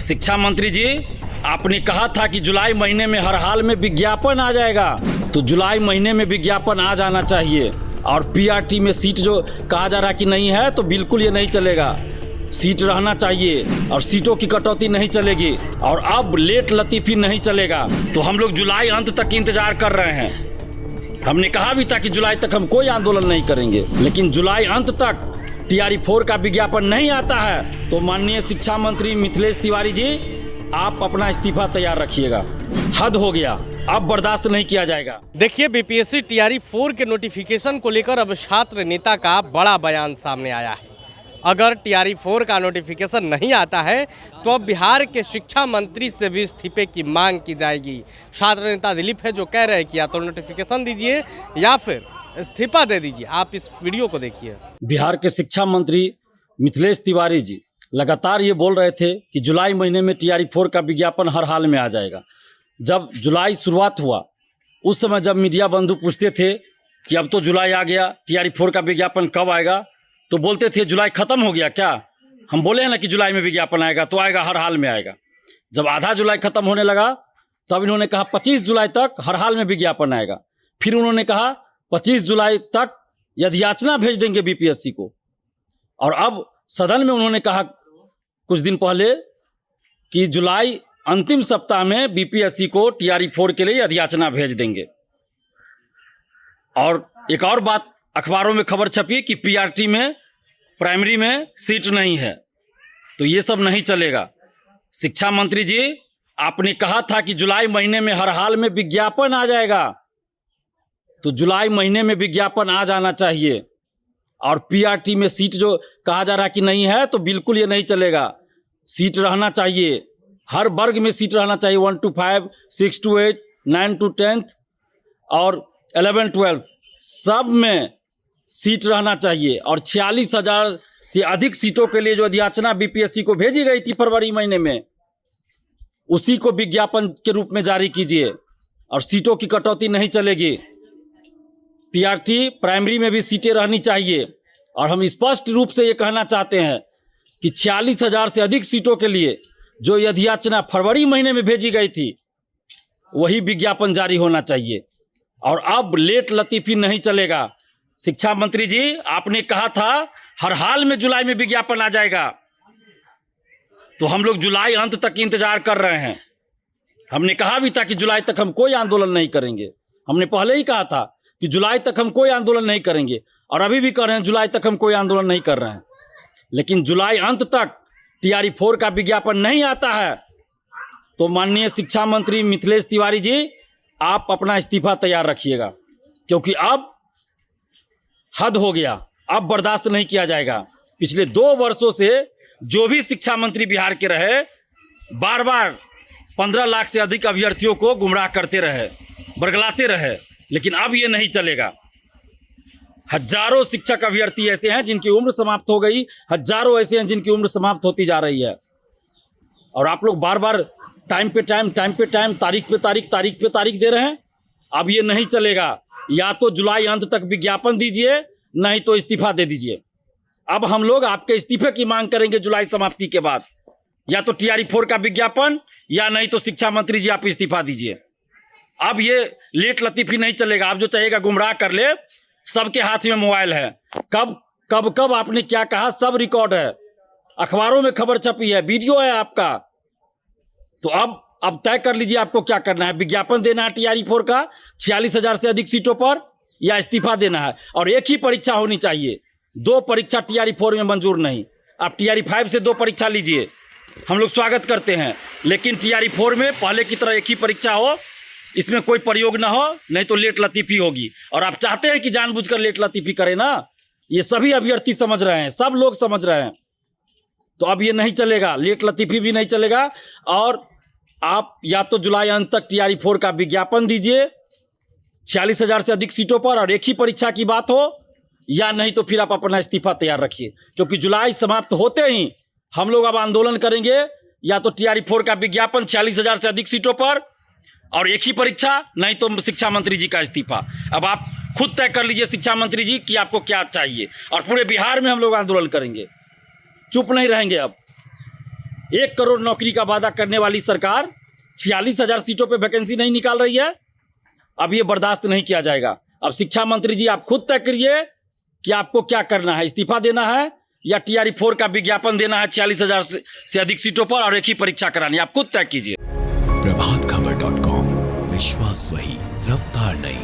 शिक्षा मंत्री जी, आपने कहा था कि जुलाई महीने में हर हाल में विज्ञापन आ जाएगा, तो जुलाई महीने में विज्ञापन आ जाना चाहिए। और पीआरटी में सीट जो कहा जा रहा कि नहीं है, तो बिल्कुल ये नहीं चलेगा। सीट रहना चाहिए और सीटों की कटौती नहीं चलेगी। और अब लेट लतीफ़ी नहीं चलेगा। तो हम लोग जुलाई अंत तक इंतजार कर रहे हैं। हमने कहा भी था कि जुलाई तक हम कोई आंदोलन नहीं करेंगे, लेकिन जुलाई अंत तक टीआरई 4 का विज्ञापन नहीं आता है तो माननीय शिक्षा मंत्री मिथिलेश तिवारी जी, आप अपना इस्तीफा तैयार रखिएगा। हद हो गया, अब बर्दाश्त नहीं किया जाएगा। देखिए, बीपीएससी टीआरई 4 के नोटिफिकेशन को लेकर अब छात्र नेता का बड़ा बयान सामने आया है। अगर टीआरई 4 का नोटिफिकेशन नहीं आता है तो अब बिहार के शिक्षा मंत्री से भी इस्तीफे की मांग की जाएगी। छात्र नेता दिलीप है जो कह रहे हैं कि या तो नोटिफिकेशन दीजिए या फिर इस्तीफा दे दीजिए। आप इस वीडियो को देखिए। बिहार के शिक्षा मंत्री मिथिलेश तिवारी जी लगातार ये बोल रहे थे कि जुलाई महीने में टीआरई 4 का विज्ञापन हर हाल में आ जाएगा। जब जुलाई शुरुआत हुआ उस समय जब मीडिया बंधु पूछते थे कि अब तो जुलाई आ गया, टीआरई 4 का विज्ञापन कब आएगा, तो बोलते थे जुलाई खत्म हो गया क्या। हम बोले हैं ना कि जुलाई में विज्ञापन आएगा, तो आएगा, हर हाल में आएगा। जब आधा जुलाई खत्म होने लगा तब इन्होंने कहा 25 जुलाई तक हर हाल में विज्ञापन आएगा। फिर उन्होंने कहा 25 जुलाई तक याचना भेज देंगे बीपीएससी को। और अब सदन में उन्होंने कहा कुछ दिन पहले कि जुलाई अंतिम सप्ताह में बीपीएससी को टीआरई 4 के लिए याचना भेज देंगे। और एक और बात अखबारों में खबर छपी कि पीआरटी में प्राइमरी में सीट नहीं है, तो ये सब नहीं चलेगा। शिक्षा मंत्री जी, आपने कहा था कि जुलाई महीने में हर हाल में विज्ञापन आ जाएगा, तो जुलाई महीने में विज्ञापन आ जाना चाहिए। और पीआरटी में सीट जो कहा जा रहा कि नहीं है, तो बिल्कुल ये नहीं चलेगा। सीट रहना चाहिए, हर वर्ग में सीट रहना चाहिए। 1 to 5, 6 to 8, 9 to 10 और 11-12 सब में सीट रहना चाहिए। और 46,000 से अधिक सीटों के लिए जो याचना बीपीएससी को भेजी गई थी फरवरी महीने में, उसी को विज्ञापन के रूप में जारी कीजिए। और सीटों की कटौती नहीं चलेगी। पीआरटी प्राइमरी में भी सीटें रहनी चाहिए। और हम स्पष्ट रूप से ये कहना चाहते हैं कि 46,000 से अधिक सीटों के लिए जो याचना फरवरी महीने में भेजी गई थी, वही विज्ञापन जारी होना चाहिए। और अब लेट लतीफ़ी नहीं चलेगा। शिक्षा मंत्री जी, आपने कहा था हर हाल में जुलाई में विज्ञापन आ जाएगा, तो हम लोग जुलाई अंत तक इंतजार कर रहे हैं। हमने कहा भी था कि जुलाई तक हम कोई आंदोलन नहीं करेंगे। हमने पहले ही कहा था कि जुलाई तक हम कोई आंदोलन नहीं करेंगे, और अभी भी कर रहे हैं, जुलाई तक हम कोई आंदोलन नहीं कर रहे हैं। लेकिन जुलाई अंत तक टीआरई 4 का विज्ञापन नहीं आता है तो माननीय शिक्षा मंत्री मिथिलेश तिवारी जी, आप अपना इस्तीफा तैयार रखिएगा, क्योंकि अब हद हो गया, अब बर्दाश्त नहीं किया जाएगा। पिछले 2 वर्षों से जो भी शिक्षा मंत्री बिहार के रहे, बार बार 15 लाख से अधिक अभ्यर्थियों को गुमराह करते रहे, बरगलाते रहे, लेकिन अब ये नहीं चलेगा। हजारों शिक्षक अभ्यर्थी ऐसे हैं जिनकी उम्र समाप्त हो गई, हजारों ऐसे हैं जिनकी उम्र समाप्त होती जा रही है। और आप लोग बार बार टाइम पे टाइम, तारीख पे तारीख दे रहे हैं। अब ये नहीं चलेगा। या तो जुलाई अंत तक विज्ञापन दीजिए, नहीं तो इस्तीफा दे दीजिए। अब हम लोग आपके इस्तीफे की मांग करेंगे जुलाई समाप्ति के बाद। या तो टीआरई 4 का विज्ञापन, या नहीं तो शिक्षा मंत्री जी आप इस्तीफा दीजिए। अब ये लेट लतीफ़ी नहीं चलेगा। आप जो चाहेगा गुमराह कर ले, सबके हाथ में मोबाइल है। कब आपने क्या कहा सब रिकॉर्ड है, अखबारों में खबर छपी है, वीडियो है आपका। तो अब तय कर लीजिए आपको क्या करना है। विज्ञापन देना है टीआरई 4 का 46,000 से अधिक सीटों पर, या इस्तीफा देना है। और एक ही परीक्षा होनी चाहिए, 2 परीक्षा टीआरई 4 में मंजूर नहीं। आप टीआरई 5 से 2 परीक्षा लीजिए, हम लोग स्वागत करते हैं। लेकिन टीआरई 4 में पहले की तरह एक ही परीक्षा हो, इसमें कोई प्रयोग ना हो, नहीं तो लेट लतीफ़ी होगी। और आप चाहते हैं कि जानबूझकर लेट लतीफ़ी करें ना, ये सभी अभ्यर्थी समझ रहे हैं, सब लोग समझ रहे हैं। तो अब ये नहीं चलेगा, लेट लतीफ़ी भी नहीं चलेगा। और आप या तो जुलाई अंत तक टीआरई 4 का विज्ञापन दीजिए 46,000 से अधिक सीटों पर, और एक ही परीक्षा की बात हो, या नहीं तो फिर आप अपना इस्तीफा तैयार रखिए। क्योंकि जुलाई समाप्त होते ही हम लोग अब आंदोलन करेंगे। या तो टीआरई 4 का विज्ञापन 46,000 से अधिक सीटों पर, और एक ही परीक्षा, नहीं तो शिक्षा मंत्री जी का इस्तीफा। अब आप खुद तय कर लीजिए शिक्षा मंत्री जी कि आपको क्या चाहिए। और पूरे बिहार में हम लोग आंदोलन करेंगे, चुप नहीं रहेंगे अब। 1 करोड़ नौकरी का वादा करने वाली सरकार 46,000 सीटों पे वैकेंसी नहीं निकाल रही है। अब ये बर्दाश्त नहीं किया जाएगा। अब शिक्षा मंत्री जी आप खुद तय करिए कि आपको क्या करना है, इस्तीफा देना है या TRE 4 का विज्ञापन देना है 46,000 से अधिक सीटों पर और एक ही परीक्षा करानी है। आप खुद तय कीजिए। प्रभातखबर.com, विश्वास वही, रफ्तार नहीं।